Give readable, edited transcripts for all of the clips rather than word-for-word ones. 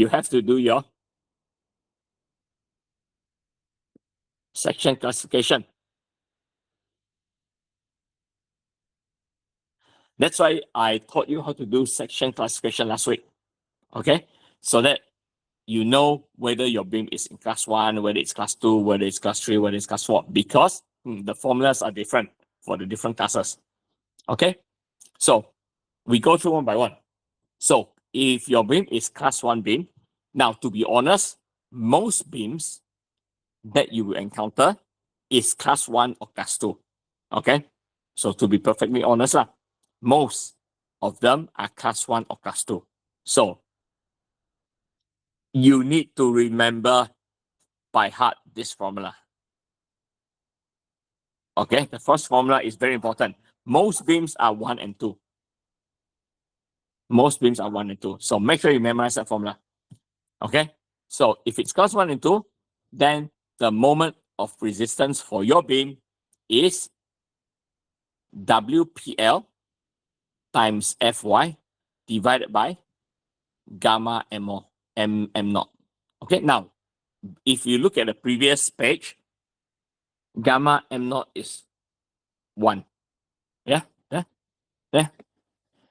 you have to do your section classification. That's why I taught you how to do section classification last week. Okay, so that you know whether your beam is in class 1, whether it's class 2, whether it's class 3, whether it's class 4, because the formulas are different for the different classes. Okay, so we go through one by one. So if your beam is class 1 beam, now to be honest, most beams that you will encounter is class 1 or class 2. Okay, so to be perfectly honest, most of them are class 1 or class 2. So you need to remember by heart this formula. Okay, the first formula is very important. Most beams are 1 and 2. Most beams are 1 and 2. So make sure you memorize that formula. Okay, so if it's class 1 and 2, then the moment of resistance for your beam is WPL times Fy divided by gamma M naught. Okay, now, if you look at the previous page, gamma M naught is 1. Yeah.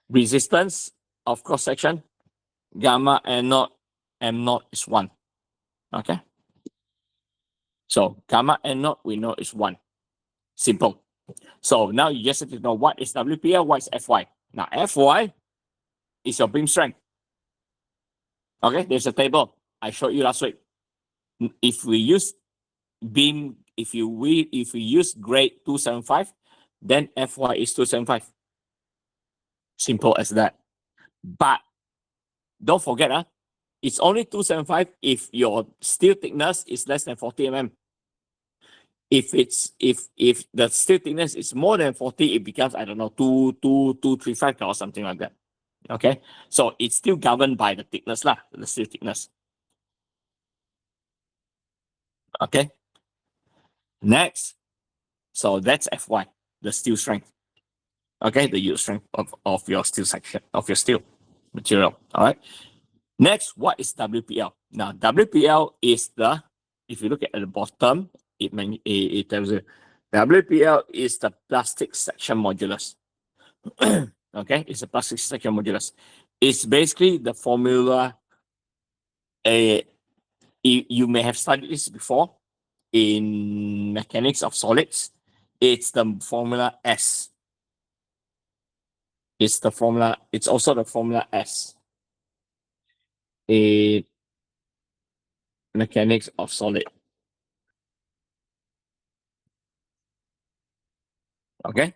Resistance of cross section, gamma M naught is 1. Okay. So gamma M naught we know is 1. Simple. So now you just have to know what is WPL, what is Fy. Now Fy is your beam strength. Okay, there's a table I showed you last week. If we use beam, if we use grade 275, then Fy is 275. Simple as that. But don't forget, it's only 275 if your steel thickness is less than 40 mm. If the steel thickness is more than 40, it becomes, I don't know, 235 or something like that. Okay, so it's still governed by the thickness, the steel thickness. Okay, next, so that's Fy, the steel strength. Okay, the yield strength of your steel section, of your steel material. All right. Next, what is WPL? Now, WPL is the, if you look at the bottom, it tells you WPL is the plastic section modulus. Okay, it's a plastic section modulus. It's basically the formula. You may have studied this before in mechanics of solids. It's the formula S. It's the formula. It's also the formula S. In mechanics of solid. Okay.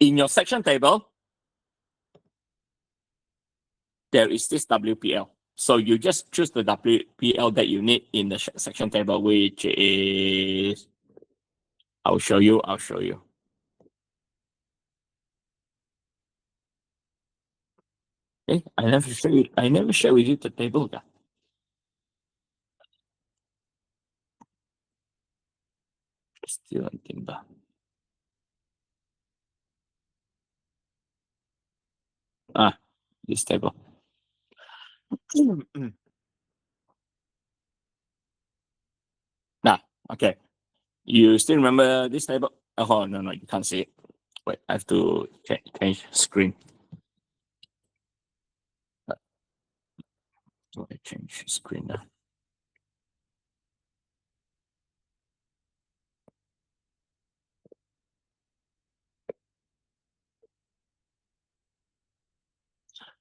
In your section table, there is this WPL. So you just choose the WPL that you need in the section table, which is, I'll show you. Okay, I never share with you the table. Still on timber. This table. Okay. You still remember this table? Oh, no, you can't see it. Wait, I have to change screen. So I change screen now.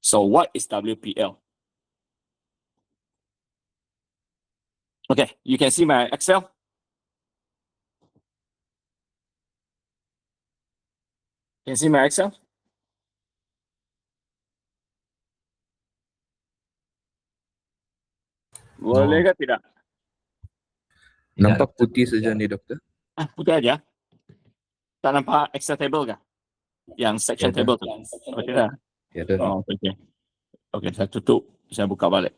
So what is WPL? Okay, you can see my Excel. Can you see my Excel? Boleh ke tidak? Nampak putih saja nih, dokter. Putih aja. Tak nampak Excel table kah? Yang section table tu. Okey dah. Ya dah. Oh, okey. Okey, saya tutup. Saya buka balik.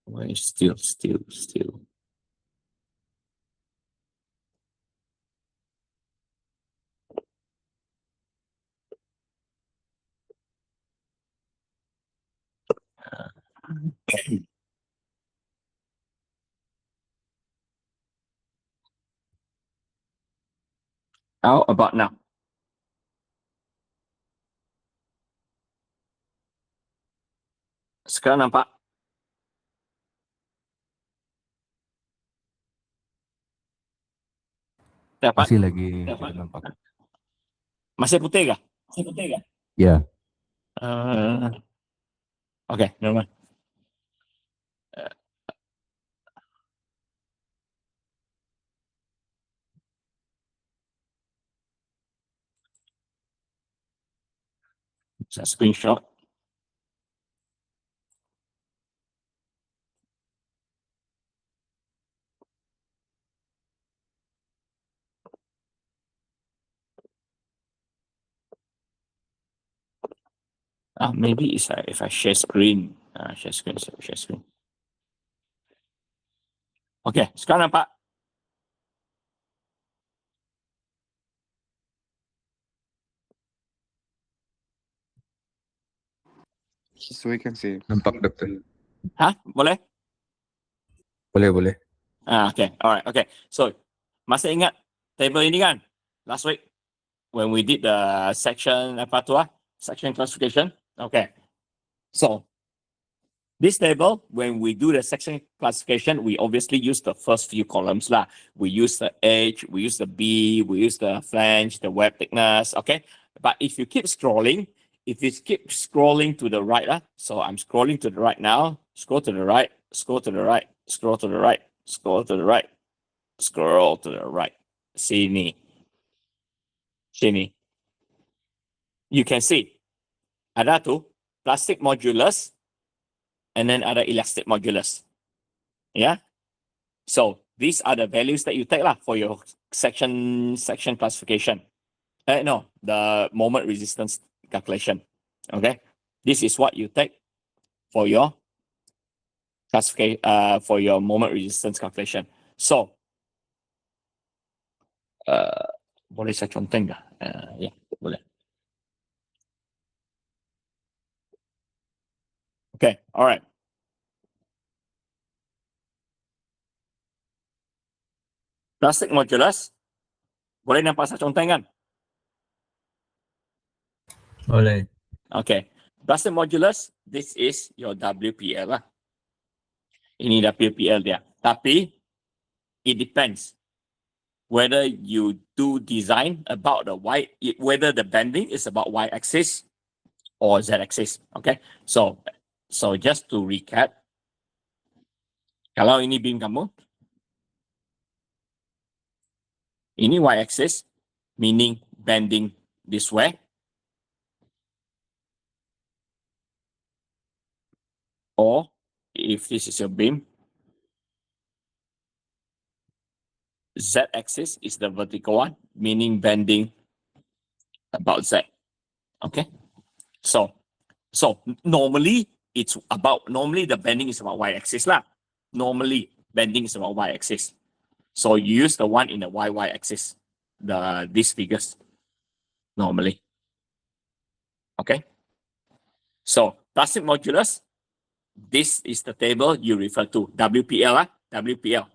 Where is still. How about now? Sekarang nampak? Dapat? Masih lagi tidak nampak. Masih putih kah? Masih putih kah? Ya, Okay, never mind. Saya screenshot. Maybe it's if I share screen. Share screen. Okay, sekarang nampak? So we can see. nampak dokter. Hah? Boleh? Boleh. Okay, alright, okay. So, masih ingat table ini kan? Last week, when we did the section, apa tu section classification? Okay. So, this table, when we do the section classification, we obviously use the first few columns lah. We use the edge, we use the B, we use the flange, the web thickness, okay? But if you keep scrolling, if you keep scrolling to the right, so I'm scrolling to the right now, scroll to the right, scroll to the right, scroll to the right, scroll to the right, scroll to the right. Sini. You can see, ada tu, plastic modulus, and then ada elastic modulus. Yeah? So these are the values that you take lah for your section classification. No, the moment resistance calculation. Okay, this is what you take for your classification for your moment resistance calculation. So, boleh saya contoh nggak? Ya, boleh. Okay, alright. Plastic modulus, boleh nampak saya contoh kan? Boleh. Okay, plastic modulus, this is your WPL lah. Ini WPL dia. Tapi, it depends whether you do design about the whether the bending is about y-axis or z-axis. Okay, so just to recap, kalau ini beam kamu, ini y-axis, meaning bending this way, or if this is your beam, z-axis is the vertical one, meaning bending about z. Okay, so normally the bending is about y-axis lah. Normally bending is about y-axis. So you use the one in the y-axis, these figures normally. Okay. So plastic modulus, this is the table you refer to. WPL, WPL.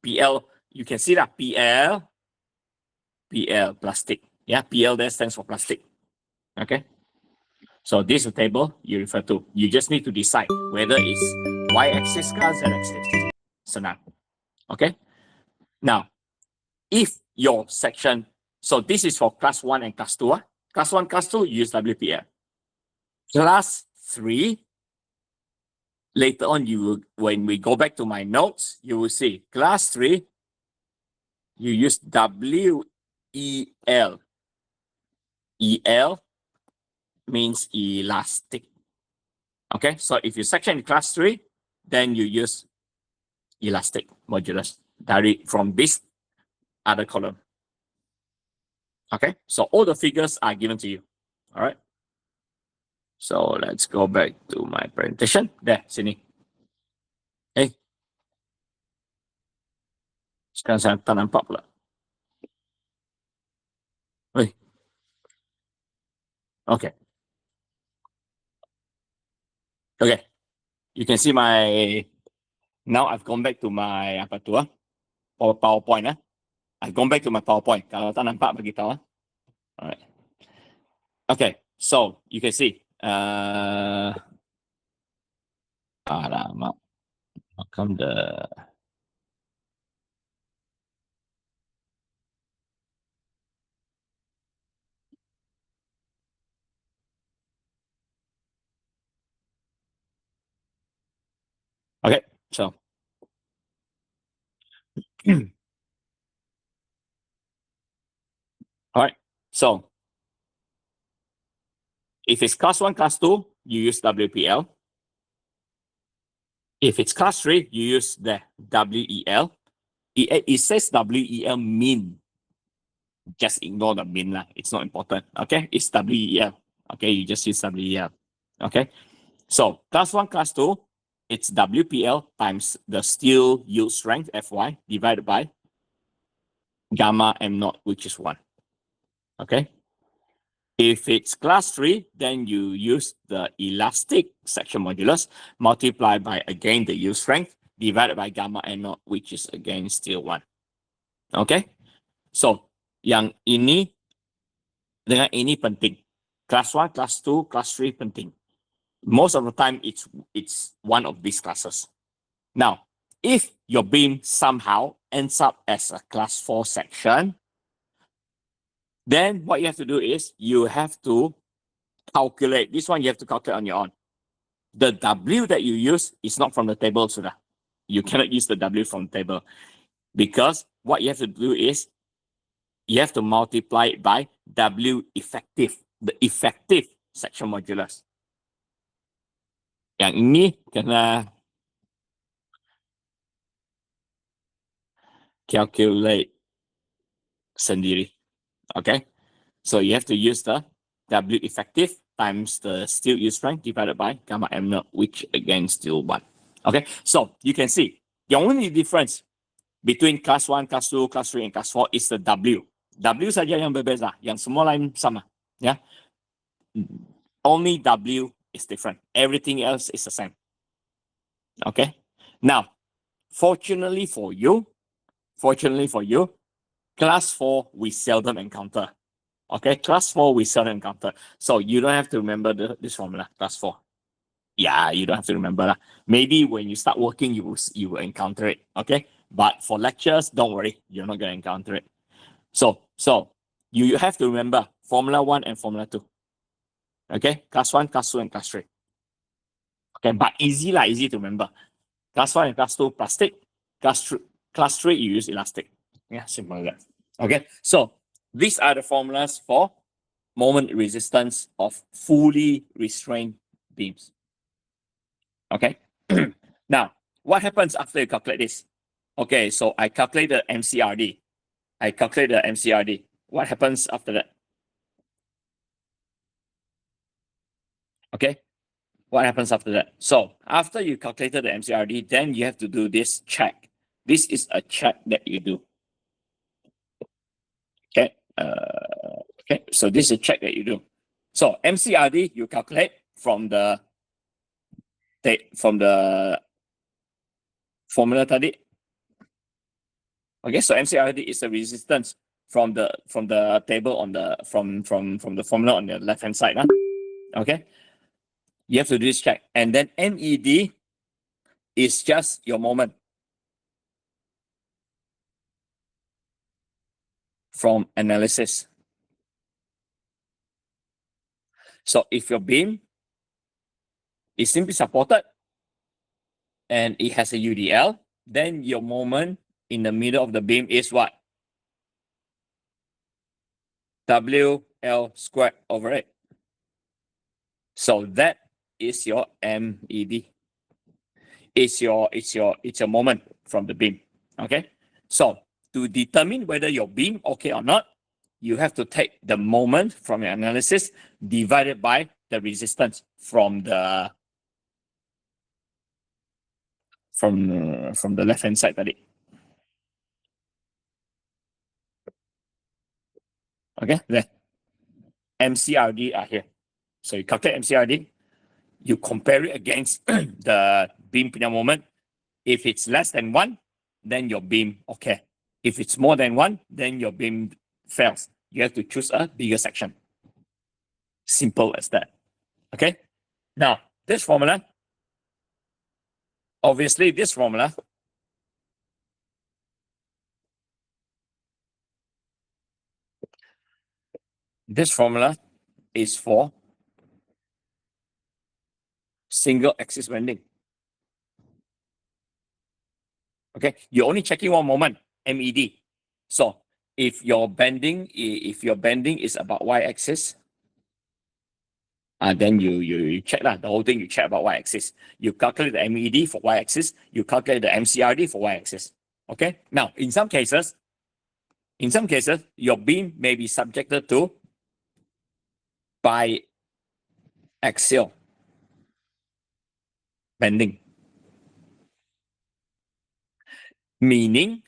PL, you can see that PL plastic. Yeah, PL there stands for plastic. Okay. So this is the table you refer to. You just need to decide whether it's y-axis or z-axis. Senang. Okay. Now, if your section, so this is for class 1 and class 2. Class 1, class 2, use WPL. Class 3, later on, when we go back to my notes, you will see class 3, you use WEL. EL means elastic. Okay, so if you section in class 3, then you use elastic modulus direct from this other column. Okay, so all the figures are given to you. All right. So let's go back to my presentation. There, sini. Sekarang saya tak nampak pula. Okay. you can see my, now I've gone back to my apa tu PowerPoint. I've gone back to my PowerPoint. Kalau tak nampak, bagi tahu. Alright. Okay, so you can see. Alamak. How come the... Okay, so. Alright, so. If it's class 1, class 2, you use WPL. If it's class 3, you use the WEL. It says WEL mean. Just ignore the mean lah. It's not important. Okay, it's WEL. Okay, you just use WEL. Okay, so class 1, class 2, it's WPL times the steel yield strength Fy divided by gamma m naught, which is 1. Okay. If it's class 3, then you use the elastic section modulus multiplied by, again, the yield strength divided by gamma n naught, which is, again, still 1. Okay? So, yang ini dengan ini penting. Class 1, class 2, class 3 penting. Most of the time, it's one of these classes. Now, if your beam somehow ends up as a class 4 section, then what you have to do is you have to calculate. This one you have to calculate on your own. The W that you use is not from the table, Sudah. You cannot use the W from the table because what you have to do is you have to multiply it by W effective, the effective section modulus. Yang ini kena calculate sendiri. Okay, so you have to use the W effective times the steel yield strength divided by gamma m naught, which again is still 1. Okay, so you can see the only difference between class 1, class 2, class 3, and class 4 is the W. W saja yang berbeza, yang semua lain sama. Yeah? Only W is different. Everything else is the same. Okay, now, fortunately for you, class 4 we seldom encounter. Okay, class 4 we seldom encounter. So you don't have to remember this formula, class 4. Yeah, you don't have to remember that. Maybe when you start working, you will encounter it. Okay, but for lectures, don't worry, you're not going to encounter it. So you have to remember Formula 1 and Formula 2. Okay, class 1, class 2, and class 3. Okay, but easy to remember. Class 1 and class 2, plastic. Class 3, you use elastic. Yeah, simple like that. Okay, so these are the formulas for moment resistance of fully restrained beams. Okay, now what happens after you calculate this? Okay, so I calculate the MCRD. What happens after that? Okay, what happens after that? So after you calculated the MCRD, then you have to do this check. This is a check that you do. Okay, okay, so this is a check that you do. So MCRD you calculate from the formula tadi. Okay, so MCRD is the resistance from the table on the from the formula on the left hand side. Huh? Okay, you have to do this check, and then MED is just your moment from analysis. So if your beam is simply supported and it has a UDL, then your moment in the middle of the beam is what? WL squared over 8. So that is your MED. It's your moment from the beam. Okay. So to determine whether your beam okay or not, you have to take the moment from your analysis divided by the resistance from the left hand side tadi. Okay, there. MCRD are here. So you calculate MCRD, you compare it against the beam pinch moment. If it's less than 1, then your beam okay. If it's more than 1, then your beam fails. You have to choose a bigger section. Simple as that. Okay. Now, this formula, obviously this formula is for single axis bending. Okay, you're only checking one moment, MED. So if your bending is about y-axis, then you check the whole thing. You check about y-axis. You calculate the MED for y-axis. You calculate the MCRD for y-axis. Okay. Now, in some cases, your beam may be subjected to biaxial bending, meaning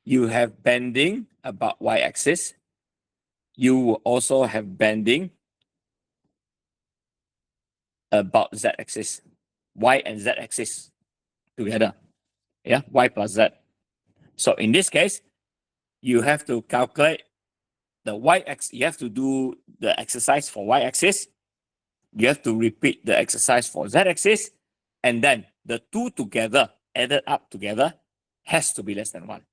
you have bending about y-axis. You will also have bending about z-axis, y and z-axis together. Yeah, y plus z. So in this case, you have to calculate the y-axis. You have to do the exercise for y-axis. You have to repeat the exercise for z-axis, and then the two together, added up together, has to be less than 1.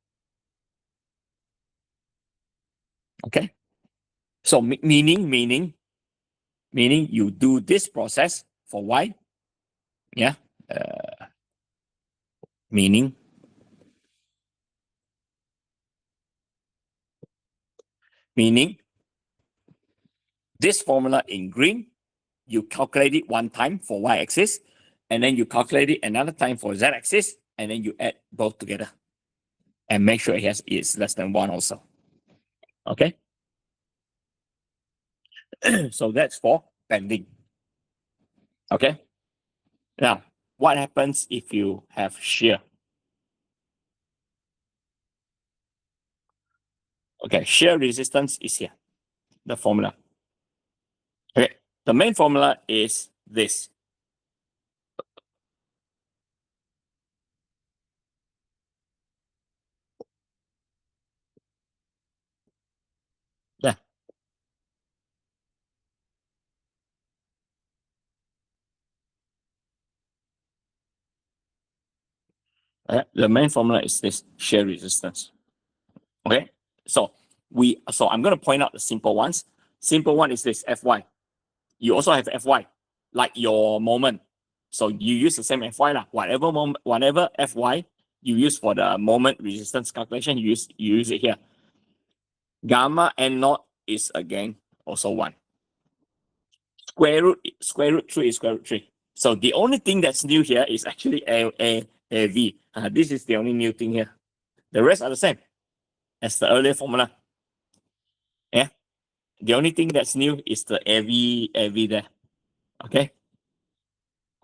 Okay. So meaning you do this process for y. Yeah. Meaning this formula in green, you calculate it one time for y-axis, and then you calculate it another time for z-axis, and then you add both together and make sure it's less than 1 also. Okay. So that's for bending. Okay. Now, what happens if you have shear? Okay, shear resistance is here, the formula. Okay, the main formula is this. Yeah. The main formula is this shear resistance. Okay, so I'm going to point out the simple ones. Simple one is this Fy. You also have Fy, like your moment. So you use the same Fy lah. Whatever Fy you use for the moment resistance calculation, you use it here. Gamma N naught is again also 1. Square root 3 is square root 3. So the only thing that's new here is actually AV. This is the only new thing here. The rest are the same as the earlier formula. Yeah. The only thing that's new is the AV there. Okay.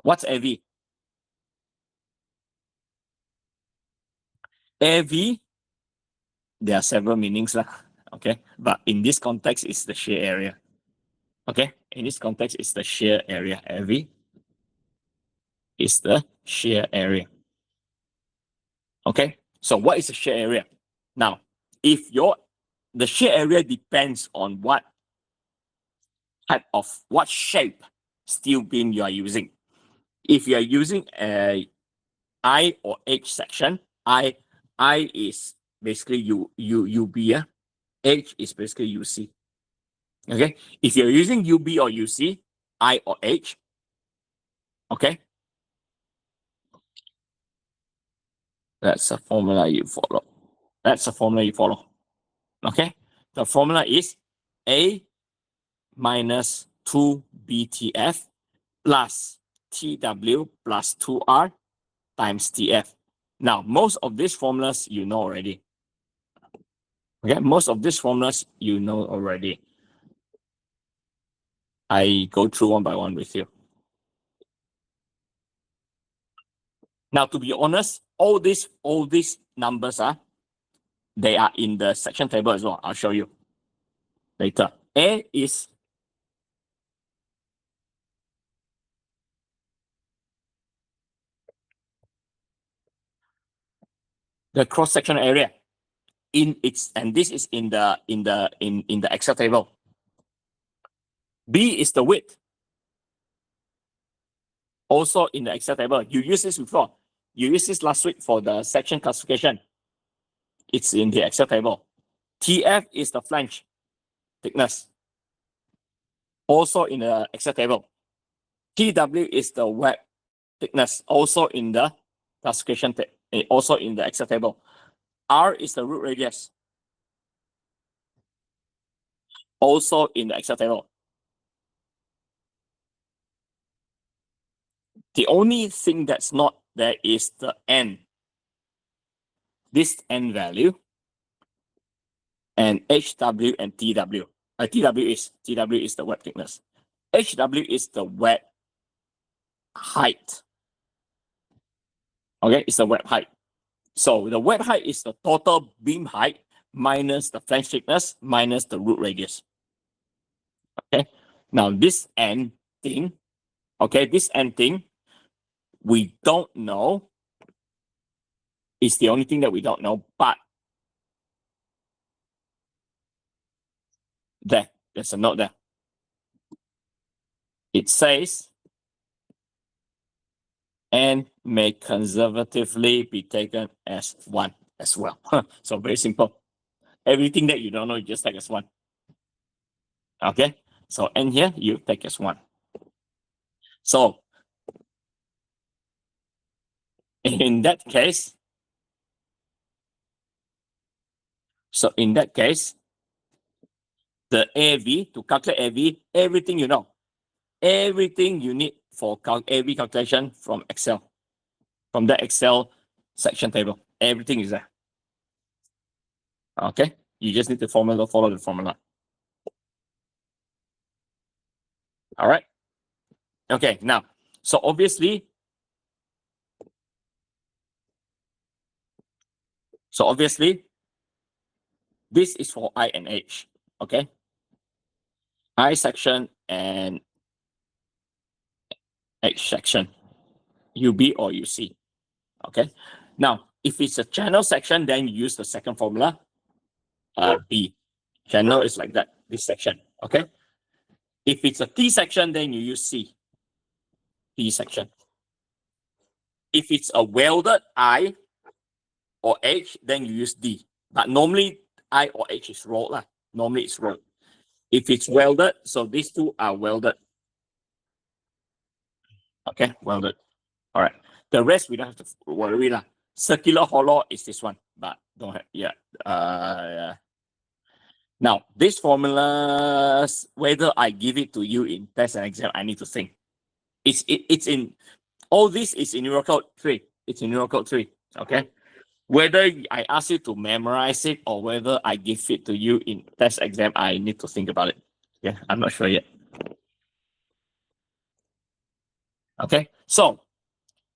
What's AV? AV, there are several meanings lah. Okay. But in this context, it's the shear area. Okay. In this context, it's the shear area. AV is the shear area. Okay. So what is the shear area? Now, if the shear area depends on what shape steel beam you are using. If you are using a I or H section, I is basically UB, yeah? H is basically UC. Okay, if you're using UB or UC, I or H, okay, that's a formula you follow. Okay, the formula is A minus 2 BTF plus TW plus 2R times TF. Now, most of these formulas you know already. Okay, most of these formulas you know already. I go through one by one with you. Now, to be honest, all these numbers they are in the section table as well. I'll show you later. A is the cross-section area in its, and this is in the Excel table. B is the width. Also in the Excel table. You used this before. You used this last week for the section classification. It's in the Excel table. TF is the flange thickness. Also in the Excel table. TW is the web thickness. Also in the classification, also in the Excel table. R is the root radius. Also in the Excel table. The only thing that's not there is the N. This N value. And HW and TW. TW is the web thickness. HW is the web height. Okay, it's the web height. So the web height is the total beam height minus the flange thickness minus the root radius. Okay, now this N thing, okay, this N thing, we don't know. It's the only thing that we don't know, but there's a note there. It says, and may conservatively be taken as 1 as well. So very simple. Everything that you don't know, you just take as 1. Okay, so N here, you take as 1. So in that case, the AV, to calculate AV, everything you know, everything you need for AV calculation from Excel, from the Excel section table, everything is there. Okay, you just need to follow the formula. All right. Okay, now, so obviously, this is for I and H. Okay, I section and H section, UB or UC. Okay, now if it's a channel section, then you use the second formula, B. Channel is like that, this section. Okay, if it's a T section, then you use C. T section. If it's a welded I or H, then you use D. But normally I or H is rolled lah. Normally it's rolled. If it's welded, so these two are welded. Okay, welded. All right. The rest we don't have to worry lah. Circular hollow is this one, but don't have yeah. Now these formulas, whether I give it to you in test and exam, I need to think. It's in all this is in Eurocode 3. It's in Eurocode 3. Okay. Whether I ask you to memorize it or whether I give it to you in test exam, I need to think about it. Yeah, I'm not sure yet. Okay, so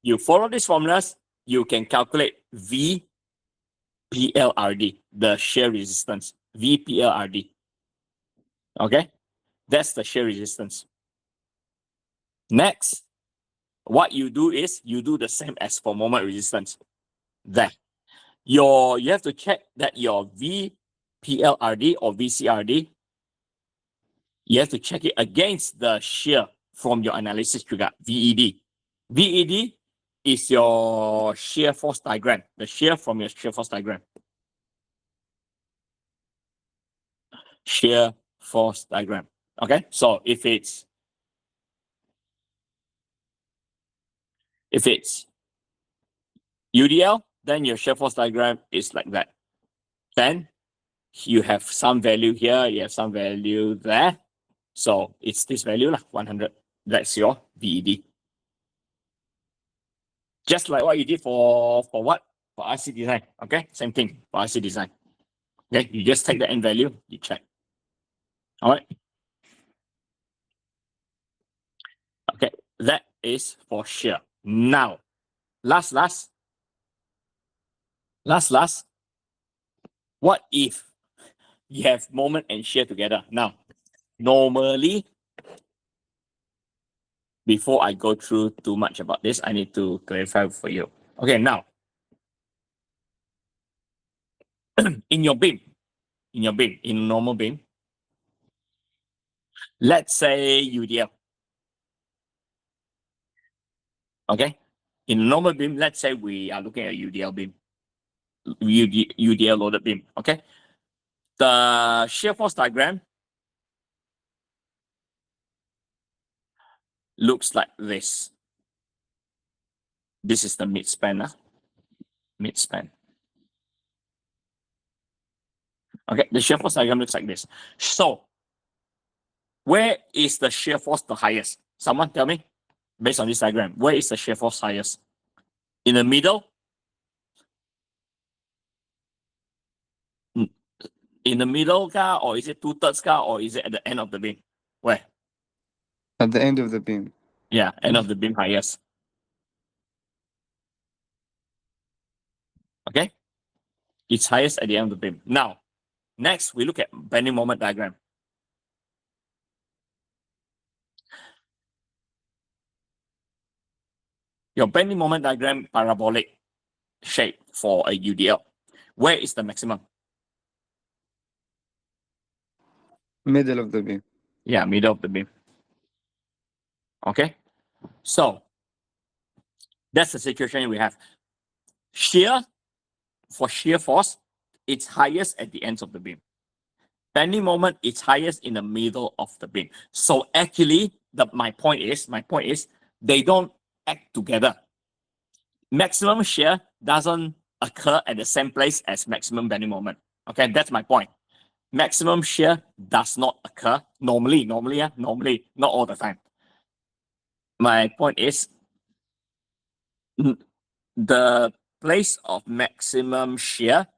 you follow these formulas, you can calculate VPLRD, the shear resistance, VPLRD. Okay, that's the shear resistance. Next, what you do is you do the same as for moment resistance. There, you have to check that your VPLRD or VCRD, you have to check it against the shear from your analysis juga, VED. VED is your shear force diagram, the shear from your shear force diagram. Shear force diagram. Okay, so if it's UDL, then your shear force diagram is like that. Then you have some value here, you have some value there. So it's this value, 100. That's your VED. Just like what you did for what? For IC design. Okay, same thing for IC design. Okay, you just take the end value, you check. All right. Okay, that is for shear. Now, last, what if you have moment and shear together? Now, normally, before I go through too much about this, I need to clarify for you. Okay, now, in your beam, in normal beam, let's say UDL. Okay, in normal beam, let's say we are looking at UDL beam, UDL loaded beam. Okay, the shear force diagram looks like this. This is the midspan. Midspan. Okay, the shear force diagram looks like this. So, where is the shear force the highest? Someone tell me, based on this diagram, where is the shear force highest? In the middle? In the middle ka, or is it 2/3 ka, or is it at the end of the beam? Where? At the end of the beam. Yeah, end of the beam highest. Okay, it's highest at the end of the beam. Now, next we look at bending moment diagram. Your bending moment diagram parabolic shape for a UDL. Where is the maximum? Middle of the beam. Yeah, middle of the beam. Okay, so that's the situation we have. Shear, for shear force, it's highest at the ends of the beam. Bending moment is highest in the middle of the beam. So actually, my point is, they don't act together. Maximum shear doesn't occur at the same place as maximum bending moment. Okay, that's my point. Maximum shear does not occur normally, not all the time. My point is, the place of maximum shear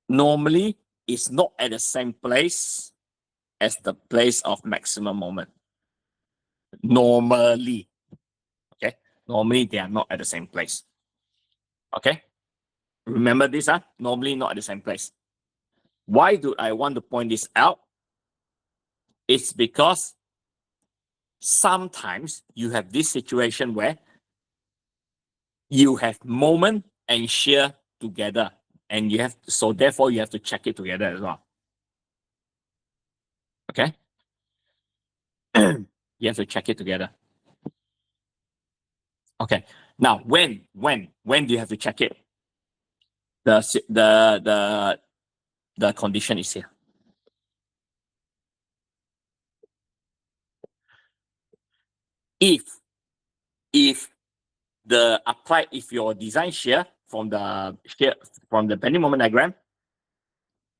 normally is not at the same place as the place of maximum moment. Normally, okay? Normally, they are not at the same place. Okay? Remember this, normally not at the same place. Why do I want to point this out? It's because sometimes you have this situation where you have moment and shear together, and so therefore you have to check it together as well. Okay? You have to check it together. Okay. Now, when do you have to check it? The condition is here. If your design shear from the bending moment diagram,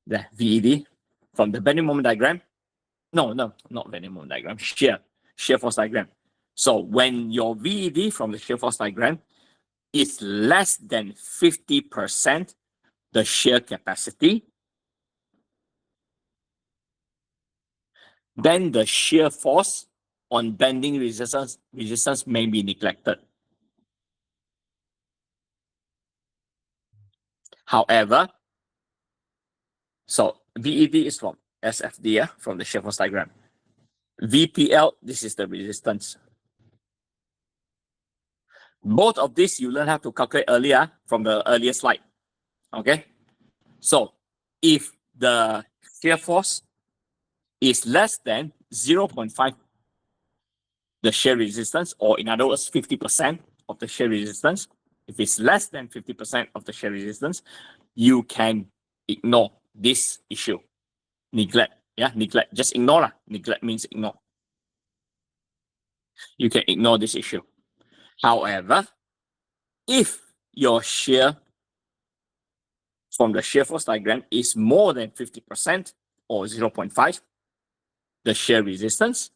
the VED from the bending moment diagram, no, not bending moment diagram, shear force diagram. So when your VED from the shear force diagram is less than 50% the shear capacity, then the shear force on bending resistance may be neglected. However, so VED is from SFD, from the shear force diagram. VPL, this is the resistance. Both of these you learn how to calculate earlier from the earlier slide. Okay, so if the shear force is less than 0.5 the shear resistance, or in other words 50% of the shear resistance, if it's less than 50% of the shear resistance, you can ignore this issue. Neglect, neglect, just ignore. Neglect means ignore. You can ignore this issue. However, if your shear from the shear force diagram is more than 50% or 0.5, the shear resistance,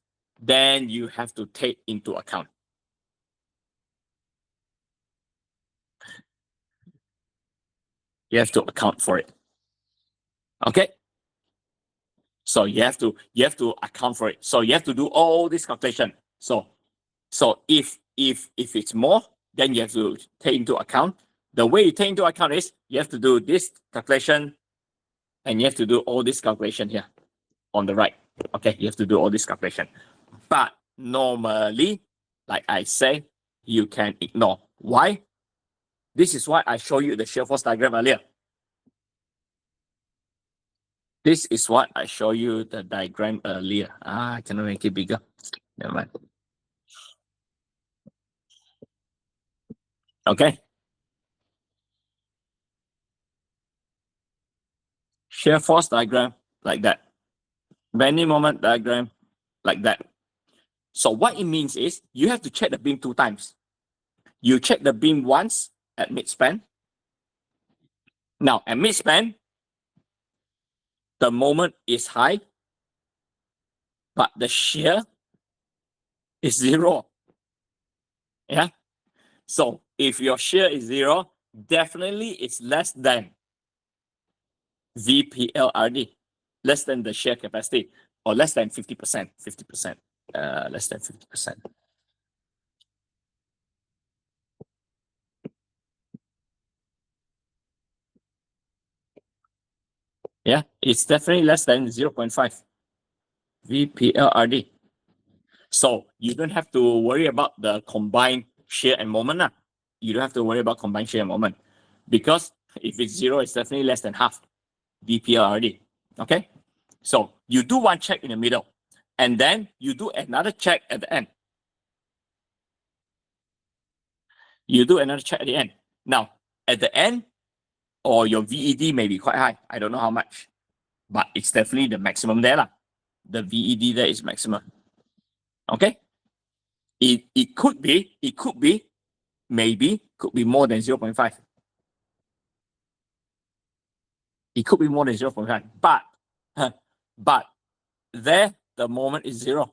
then you have to take into account. You have to account for it. Okay? So you have to account for it. So you have to do all this calculation. So if it's more, then you have to take into account. The way you take into account is you have to do this calculation, and you have to do all this calculation here on the right. Okay, you have to do all this calculation. But normally, like I say, you can ignore. Why? This is why I show you the shear force diagram earlier. This is what I show you the diagram earlier. I cannot make it bigger. Never mind. Okay. Shear force diagram like that. Bending moment diagram like that. So what it means is you have to check the beam 2 times. You check the beam once at midspan. Now at midspan, the moment is high, but the shear is 0. Yeah. So if your shear is 0, definitely it's less than VPLRD, less than the shear capacity, or less than 50%, 50%, less than 50%. Yeah, it's definitely less than 0.5 VPLRD. So you don't have to worry about the combined shear and moment. You don't have to worry about combined shear and moment, because if it's 0, it's definitely less than half VPLRD. Okay, so you do one check in the middle, and then you do another check at the end. You do another check at the end. Now, at the end, or your VED may be quite high. I don't know how much, but it's definitely the maximum there. The VED there is maximum. Okay? It could be, maybe, could be more than 0.5. It could be more than 0.5, but there, the moment is 0.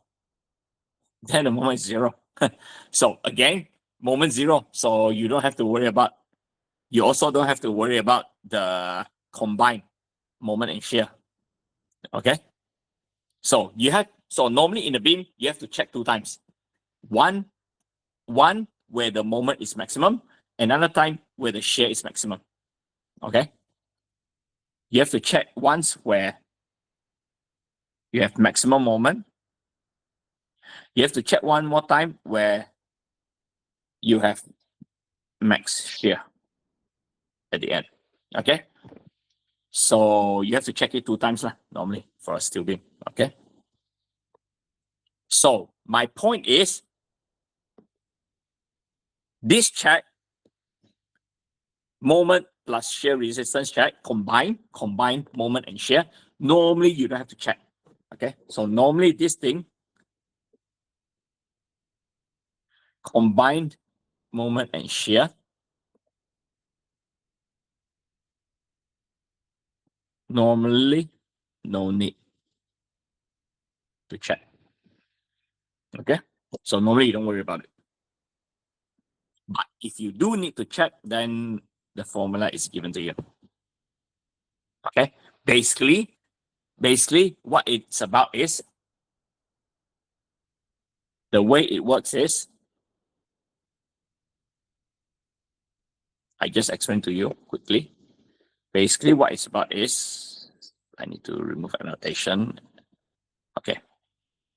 Then the moment is 0. So again, moment 0. So you don't have to worry about, you also don't have to worry about the combined moment and shear. Okay. So normally in the beam, you have to check 2 times. One where the moment is maximum, another time where the shear is maximum. Okay. You have to check once where you have maximum moment. You have to check one more time where you have max shear at the end. Okay. So you have to check it 2 times normally for a steel beam. Okay. So my point is, this check, moment plus shear resistance check, combined moment and shear, normally you don't have to check. Okay. So normally this thing, combined moment and shear, normally no need to check. Okay. So normally you don't worry about it. But if you do need to check, then the formula is given to you. Okay. Basically what it's about is, the way it works is, I just explained to you quickly. Basically what it's about is, I need to remove annotation. Okay.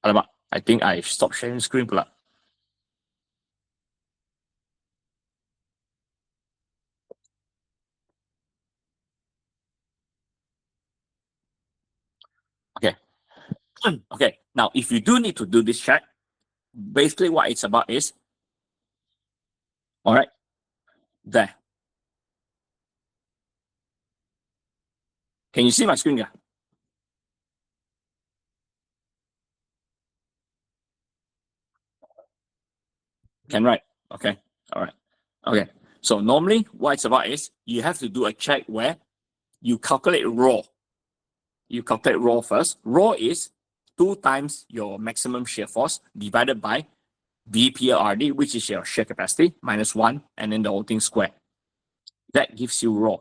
Alamak, I think I stopped sharing screen pula. Okay. Okay. Now, if you do need to do this check, basically what it's about is, all right, there. Can you see my screen? Yeah. Can, right? Okay. All right. Okay. So normally what it's about is, you have to do a check where you calculate raw. You calculate raw first. Raw is 2 times your maximum shear force divided by VPLRD, which is your shear capacity, minus 1, and then the whole thing squared. That gives you raw.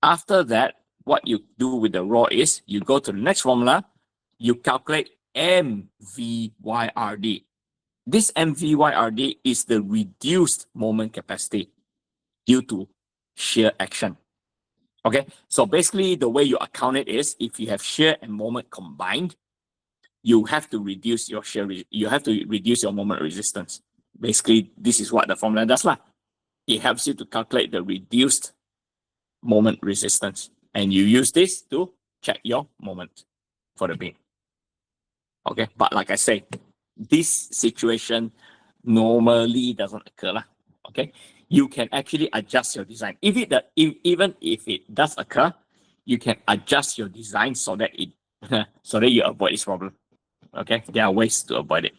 After that, what you do with the raw is, you go to the next formula, you calculate MVYRD. This MVYRD is the reduced moment capacity due to shear action. Okay, so basically the way you account it is, if you have shear and moment combined, you have to reduce your shear, you have to reduce your moment resistance. Basically, this is what the formula does. It helps you to calculate the reduced moment resistance. And you use this to check your moment for the beam. Okay, but like I say, this situation normally doesn't occur lah. Okay, you can actually adjust your design. Even if it does occur, you can adjust your design so that it so that you avoid this problem. Okay, there are ways to avoid it.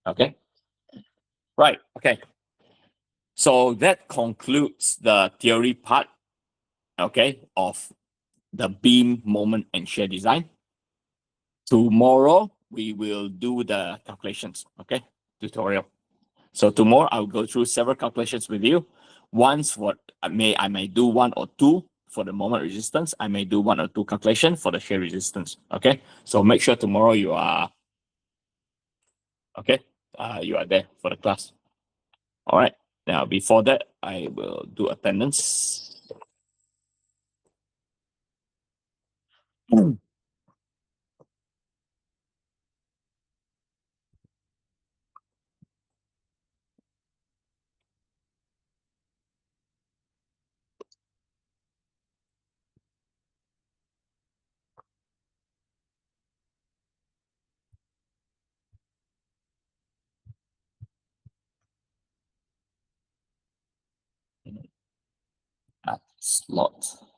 Okay, right. Okay, so that concludes the theory part. Okay, of the beam, moment, and shear design. Tomorrow we will do the calculations. Okay, tutorial. So tomorrow I'll go through several calculations with you. Once what I may do one or two for the moment resistance. I may do one or two calculation for the shear resistance. Okay, so make sure tomorrow you are okay. You are there for the class. All right. Now before that, I will do attendance. Slot.